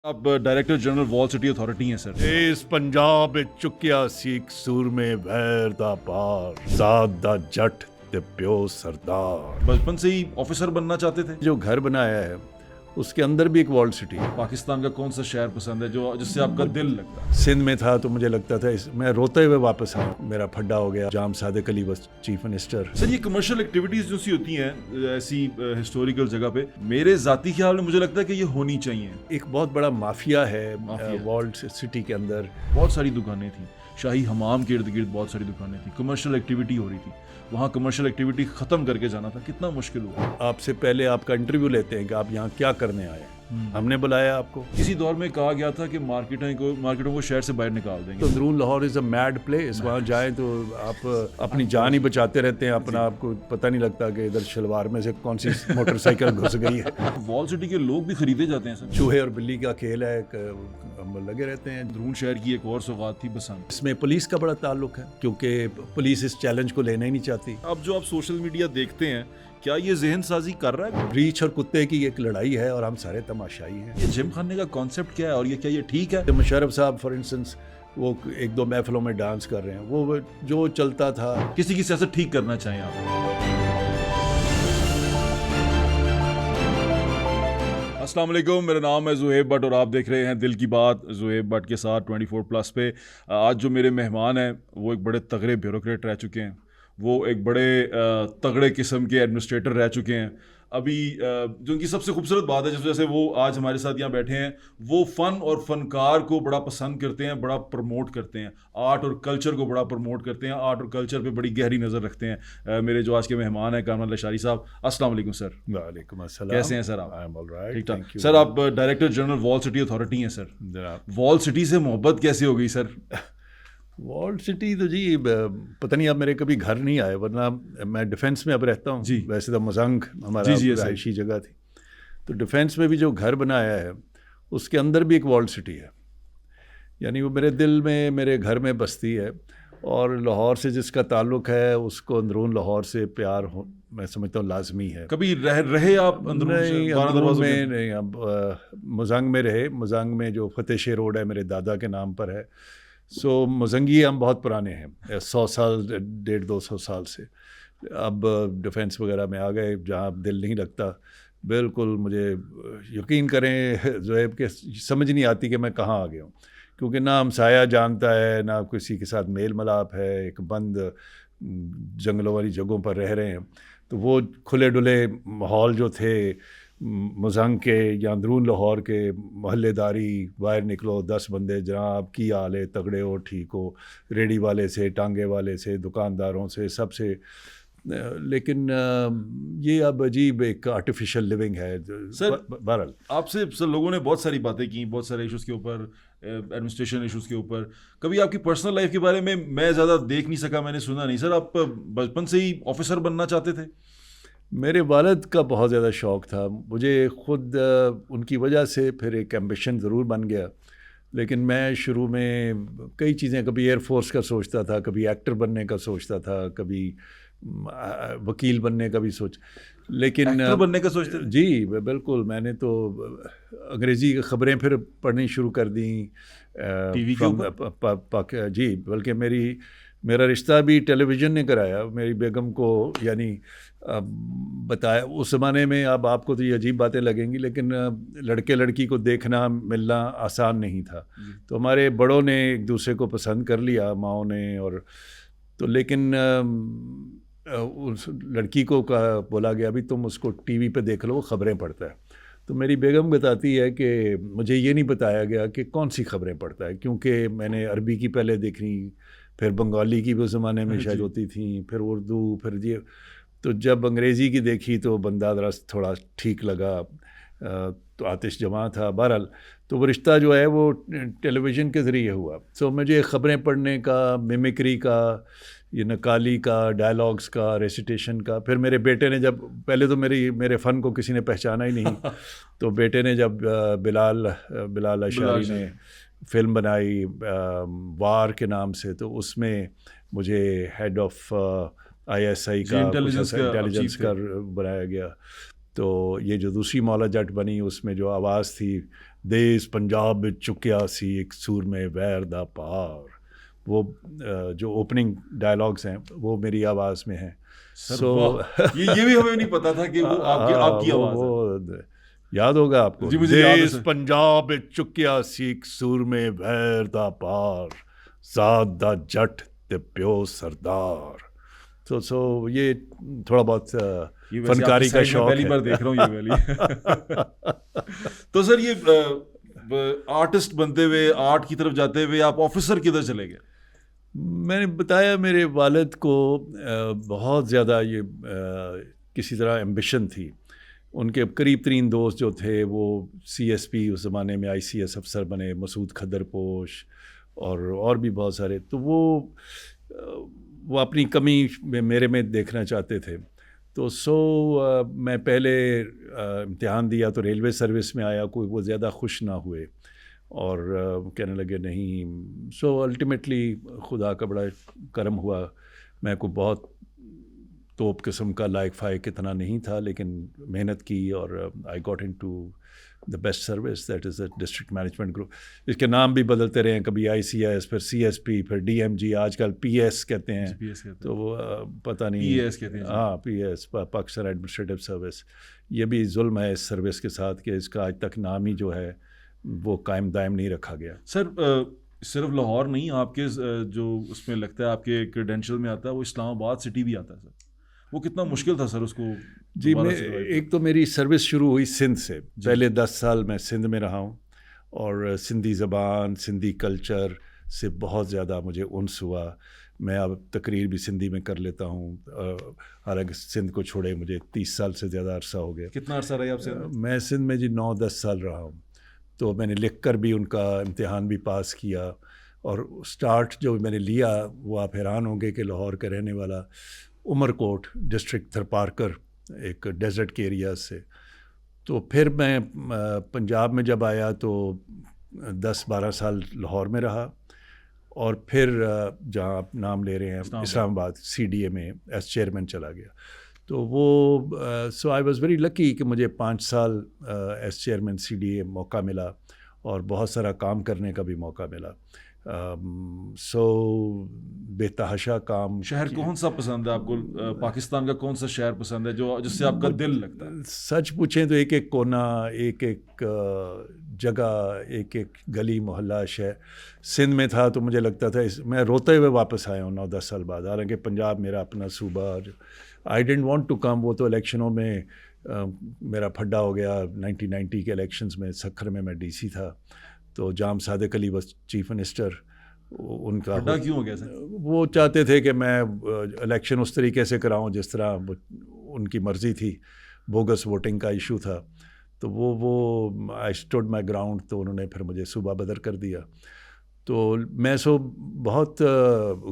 आप director general wall city authority हैं sir. इस पंजाब ਵਿੱਚ ਚੁੱਕਿਆ ਸਿੱਖ ਸੂਰਮੇ ਵੈਰ ਦਾ ਪਾਰ ਜ਼ਾਤ ਦਾ ਜੱਟ ਤੇ ਪਿਓ सरदार। बचपन से ही ऑफिसर बनना चाहते थे। जो घर बनाया है उसके अंदर भी एक वॉल्ड सिटी है। पाकिस्तान का कौन सा शहर पसंद है जो जिससे आपका दिल लगता है? सिंध में था तो मुझे लगता था मैं रोते हुए वापस आया। मेरा फड्डा हो गया। जाम सादिक अली बस चीफ मिनिस्टर। सर ये कमर्शियल एक्टिविटीज जो सी होती हैं ऐसी हिस्टोरिकल जगह पे, मेरे जाती ख्याल में मुझे लगता है कि ये होनी चाहिए। एक बहुत बड़ा माफिया है माफिया। वॉल्ड सिटी के अंदर। बहुत सारी दुकानें थी, शाही हमाम के इर्द गिर्द बहुत सारी दुकानें थी, कमर्शियल एक्टिविटी हो रही थी। वहाँ कमर्शियल एक्टिविटी खत्म करके जाना था, कितना मुश्किल हुआ। आपसे पहले आपका इंटरव्यू लेते हैं कि आप यहाँ क्या करने आए। हमने बुलाया आपको। किसी दौर में कहा गया था कि मार्केटों को शहर से बाहर निकाल देंगे। तो Androon Lahore is a mad place. वहाँ जाए तो आप अपनी जान ही बचाते रहते हैं। अपना आपको पता नहीं लगता कि इधर शलवार में से कौन सी मोटरसाइकिल घुस गई है। वॉल सिटी के लोग भी खरीदे जाते हैं सर। चूहे और बिल्ली का खेल है, हम लगे रहते हैं। अंदरून शहर की एक और सौगात थी बसंत। इसमें पुलिस का बड़ा ताल्लुक है क्योंकि पुलिस इस चैलेंज को लेना ही नहीं चाहती। अब जो आप सोशल मीडिया देखते हैं, क्या ये जहन साजी कर रहा है? रीछ और कुत्ते की एक लड़ाई है और हम सारे तमाशाई हैं। ये जिम खाने का कॉन्सेप्ट क्या है और ये क्या ये ठीक है? तो मुशर्रफ साहब फॉर इंस्टेंस वो एक दो महफिलों में डांस कर रहे हैं, वो जो चलता था। किसी की सियासत ठीक करना चाहें आप? अस्सलाम वालेकुम, मेरा नाम है ज़ुहैब भट्ट और आप देख रहे हैं दिल की बात ज़ुहैब भट्ट के साथ 24+ पे। आज जो मेरे मेहमान हैं वो एक बड़े तगड़े ब्यूरोक्रेट रह चुके हैं, वो एक बड़े तगड़े किस्म के एडमिनिस्ट्रेटर रह चुके हैं। अभी जो उनकी सबसे खूबसूरत बात है जिस वजह से वो आज हमारे साथ यहाँ बैठे हैं, वो फ़न और फ़नकार को बड़ा पसंद करते हैं, बड़ा प्रमोट करते हैं, आर्ट और कल्चर को बड़ा प्रमोट करते हैं, आर्ट और कल्चर पे बड़ी गहरी नज़र रखते हैं। मेरे जो आज के मेहमान हैं कामरान लशारी साहब, अस्सलाम वालेकुम सर। वालेकुम अस्सलाम। कैसे हैं सर आप? आई एम ऑलराइट, ठीक ठाक थैंक यू सर। आप director general wall city authority हैं सर। वॉल सिटी से मोहब्बत कैसे हो गई सर? वॉल्ड सिटी तो जी पता नहीं, अब मेरे कभी घर नहीं आए, वरना मैं डिफेंस में अब रहता हूँ जी। वैसे तो मजंग हमारा रहायशी जगह थी, तो डिफेंस में भी जो घर बनाया है उसके अंदर भी एक वॉल्ड सिटी है। यानी वो मेरे दिल में, मेरे घर में बसती है। और लाहौर से जिसका ताल्लुक़ है उसको अंदरून लाहौर से प्यार हो, मैं समझता हूँ लाजमी है। कभी रहे आप अंदरून में? नहीं, अब मुजंग में रहे। मुजंग में जो फतेह शेर रोड है मेरे दादा के नाम पर है। सो मुजंगी हम बहुत पुराने हैं, 100 साल 150-200 साल से। अब डिफेंस वगैरह में आ गए जहाँ अब दिल नहीं लगता। बिल्कुल, मुझे यकीन करें ज़ुहैब के समझ नहीं आती कि मैं कहाँ आ गया हूँ, क्योंकि ना हमसाया जानता है, ना किसी के साथ मेल मिलाप है। एक बंद जंगलों वाली जगहों पर रह रहे हैं, तो वो खुले डुले माहौल जो थे मुजंग के या अंदरून लाहौर के, मोहल्लेदारी, बाहर निकलो 10 बंदे, जनाब की हाल है, तगड़े हो, ठीक हो, रेडी वाले से, टांगे वाले से, दुकानदारों से, सबसे। लेकिन ये अब अजीब एक आर्टिफिशियल लिविंग है सर। बहरहाल आपसे सर लोगों ने बहुत सारी बातें की, बहुत सारे इश्यूज़ के ऊपर, एडमिनिस्ट्रेशन इश्यूज़ के ऊपर। कभी आपकी पर्सनल लाइफ के बारे में मैं ज़्यादा देख नहीं सका, मैंने सुना नहीं। सर आप बचपन से ही ऑफिसर बनना चाहते थे? मेरे वालिद का बहुत ज़्यादा शौक़ था। मुझे ख़ुद उनकी वजह से फिर एक एम्बिशन ज़रूर बन गया। लेकिन मैं शुरू में कई चीज़ें, कभी एयरफोर्स का सोचता था, कभी एक्टर बनने का सोचता था, कभी वकील बनने का भी लेकिन एक्टर बनने का सोचते थे? जी बिल्कुल। मैंने तो अंग्रेज़ी ख़बरें फिर पढ़नी शुरू कर दी टीवी के ऊपर। जी, बल्कि मेरा रिश्ता भी टेलीविज़न ने कराया मेरी बेगम को। यानी बताया उस ज़माने में, अब आपको तो ये अजीब बातें लगेंगी, लेकिन लड़के लड़की को देखना मिलना आसान नहीं था। तो हमारे बड़ों ने एक दूसरे को पसंद कर लिया, माओं ने। और तो लेकिन उस लड़की को बोला गया भी तुम उसको टीवी पे देख लो, वो ख़बरें पढ़ता है। तो मेरी बेगम बताती है कि मुझे ये नहीं बताया गया कि कौन सी ख़बरें पढ़ता है, क्योंकि मैंने अरबी की पहले देखनी, फिर बंगाली की भी उस ज़माने में शायद होती थी, फिर उर्दू, फिर ये। तो जब अंग्रेज़ी की देखी तो बंदा थोड़ा ठीक लगा, तो आतिश जमा था। बहरहाल तो वो रिश्ता जो है वो टेलीविज़न के ज़रिए हुआ। सो मुझे ख़बरें पढ़ने का, मिमिक्री का, ये नकाली का, डायलॉग्स का, रेसिटेशन का। फिर मेरे बेटे ने जब, पहले तो मेरे फ़न को किसी ने पहचाना ही नहीं तो बेटे ने जब बिलाल अशारी ने फ़िल्म बनाई वार के नाम से, तो उसमें मुझे हेड ऑफ ISI का, इंटेलिजेंस का बनाया गया। तो ये जो दूसरी मौला जट बनी उसमें जो आवाज़ थी, देश पंजाब विच चुकिया सी एक सूर में वैर दा पार, वो जो ओपनिंग डायलॉग्स हैं वो मेरी आवाज़ में है। सो ये भी हमें नहीं पता था कि वो आपकी आवाज़ है। वो याद होगा आपको, जी मुझे याद है देश सर। पंजाब विच चुकिया सी एक सूर में वैर दा पार, ज़ात दा जट ते प्यो सरदार। तो ये थोड़ा बहुत ये वैसे फनकारी आपकी का साइड में शौक पहली है। बार देख रहा हूँ ये वाली। तो सर ये आर्टिस्ट बनते हुए, आर्ट की तरफ जाते हुए आप ऑफिसर किधर चले गए? मैंने बताया मेरे वालिद को बहुत ज़्यादा ये किसी तरह एम्बिशन थी। उनके करीब तरीन दोस्त जो थे वो CSP उस ज़माने में ICS अफसर बने, मसूद खदरपोश और भी बहुत सारे। तो वो अपनी कमी मेरे में देखना चाहते थे। तो मैं पहले इम्तिहान दिया तो रेलवे सर्विस में आया, कोई वो ज़्यादा खुश ना हुए और कहने लगे नहीं। अल्टीमेटली खुदा का बड़ा करम हुआ, मैं को बहुत तोप किस्म का लाइक फाइक इतना नहीं था, लेकिन मेहनत की और I got into the best service, that is the district management group. इसके नाम भी बदलते रहे हैं, कभी ICS, फिर CSP, फिर DMG, आजकल PS कहते हैं। PS कहते तो वो पता नहीं, PAS कहते हैं। हाँ PS, पाकिस्तान एडमिनिस्ट्रेटिव सर्विस। ये भी जुल्म है इस सर्विस के साथ कि इसका आज तक नाम ही जो है वो कायम दायम नहीं रखा गया। सर सिर्फ लाहौर नहीं, आपके जो उसमें लगता है आपके क्रेडेंशियल में आता है वो इस्लामाबाद सिटी भी आता है सर। वो कितना मुश्किल था सर उसको जी, दोबारा मैं से revive एक तो मेरी सर्विस शुरू हुई सिंध से। पहले 10 साल मैं सिंध में रहा हूँ और सिंधी ज़बान, सिंधी कल्चर से बहुत ज़्यादा मुझे उन्स हुआ। मैं अब तकरीर भी सिंधी में कर लेता हूँ, हालांकि सिंध को छोड़े मुझे 30 साल से ज़्यादा अरसा हो गया। कितना अरसा रहे आपसे? मैं सिंध में जी 9-10 साल रहा हूँ। तो मैंने लिख कर भी उनका इम्तिहान भी पास किया और स्टार्ट जो मैंने लिया वो आप हैरान होंगे कि लाहौर का रहने वाला, उमरकोट डिस्ट्रिक्ट थरपारकर, एक डेजर्ट के एरिया से। तो फिर मैं पंजाब में जब आया तो 10-12 साल लाहौर में रहा और फिर जहाँ आप नाम ले रहे हैं इस्लामाबाद CDA में एस चेयरमैन चला गया। तो वो सो आई वाज़ वेरी लकी कि मुझे 5 साल एस चेयरमैन CDA मौका मिला और बहुत सारा काम करने का भी मौका मिला। बेतहाशा काम। शहर कौन सा पसंद है आपको? पाकिस्तान का कौन सा शहर पसंद है जो जिससे आपका दिल लगता है? सच पूछें तो एक एक कोना, एक एक जगह, एक एक गली मोहल्ला शहर। सिंध में था तो मुझे लगता था मैं रोते हुए वापस आया हूँ 9-10 साल बाद। हालांकि पंजाब मेरा अपना सूबा, आई डेंट वांट टू कम। वो तो इलेक्शनों में मेरा फड्डा हो गया। 1990 के इलेक्शंस में सखर में मैं DC था, तो जाम सादिक अली बस चीफ मिनिस्टर। उनका फड्डा क्यों हो गया सर? वो चाहते थे कि मैं इलेक्शन उस तरीके से कराऊं जिस तरह उनकी मर्ज़ी थी। बोगस वोटिंग का इशू था, तो वो आई स्टूड माई ग्राउंड, तो उन्होंने फिर मुझे सूबा बदर कर दिया। तो मैं बहुत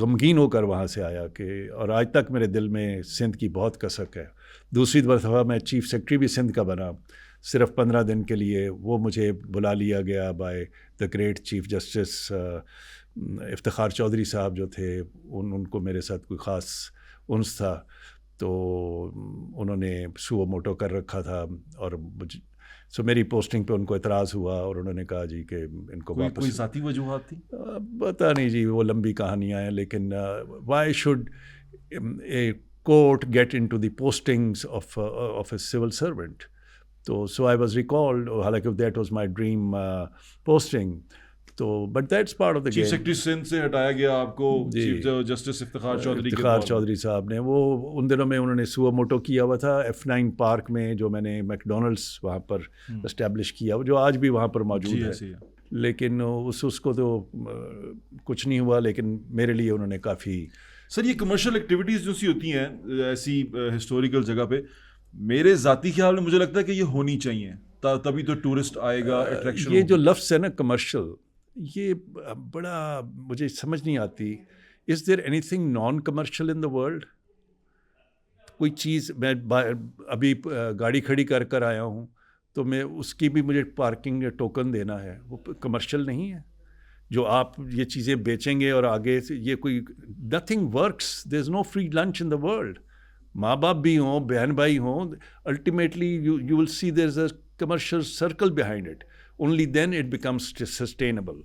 गमगीन होकर वहाँ से आया कि, और आज तक मेरे दिल में सिंध की बहुत कसक है। दूसरी दफ़ा मैं चीफ सेक्रेटरी भी सिंध का बना, सिर्फ 15 दिन के लिए। वो मुझे बुला लिया गया by the great chief justice Iftikhar Chaudhry साहब जो थे। उनको मेरे साथ कोई ख़ास उन्स था, तो उन्होंने सुओ मोटो कर रखा था और मेरी पोस्टिंग पे उनको एतराज़ हुआ और उन्होंने कहा जी कि इनको वापस। कोई ज़ाती वजूहात थी? पता नहीं जी, वो लंबी कहानियाँ हैं, लेकिन why should a court get into the postings of a civil servant? तो आई वाज रिकॉल्ड, हालांकि that was my dream posting. तो but that's part of the game. Chief secretary Sindh से हटाया गया आपको चीफ जस्टिस इफ्तिखार चौधरी साहब ने। वो उन दिनों में उन्होंने सुओ मोटो किया हुआ था F9 पार्क में, जो मैंने मैकडोनल्ड्स वहाँ पर इस्टेब्लिश किया, जो आज भी वहाँ पर मौजूद है। लेकिन उसको तो कुछ नहीं हुआ, लेकिन मेरे लिए उन्होंने काफ़ी। सर ये कमर्शियल एक्टिविटीज़ जो सी होती हैं ऐसी हिस्टोरिकल जगह पे, मेरे ज़ाती ख्याल में मुझे लगता है कि ये होनी चाहिए, तभी तो टूरिस्ट आएगा, अट्रैक्शन। ये जो लफ्ज़ है ना कमर्शियल, ये बड़ा मुझे समझ नहीं आती। Is there anything non commercial in the world? कोई चीज़, मैं अभी गाड़ी खड़ी कर कर आया हूँ तो मैं उसकी भी मुझे पार्किंग टोकन देना है, वो कमर्शियल नहीं है? जो आप ये चीज़ें बेचेंगे और आगे से ये कोई nothing works, there is no free lunch in the world. माँ बाप भी हों, बहन भाई हों, ultimately you will see there's a commercial circle behind it. Only then it becomes sustainable.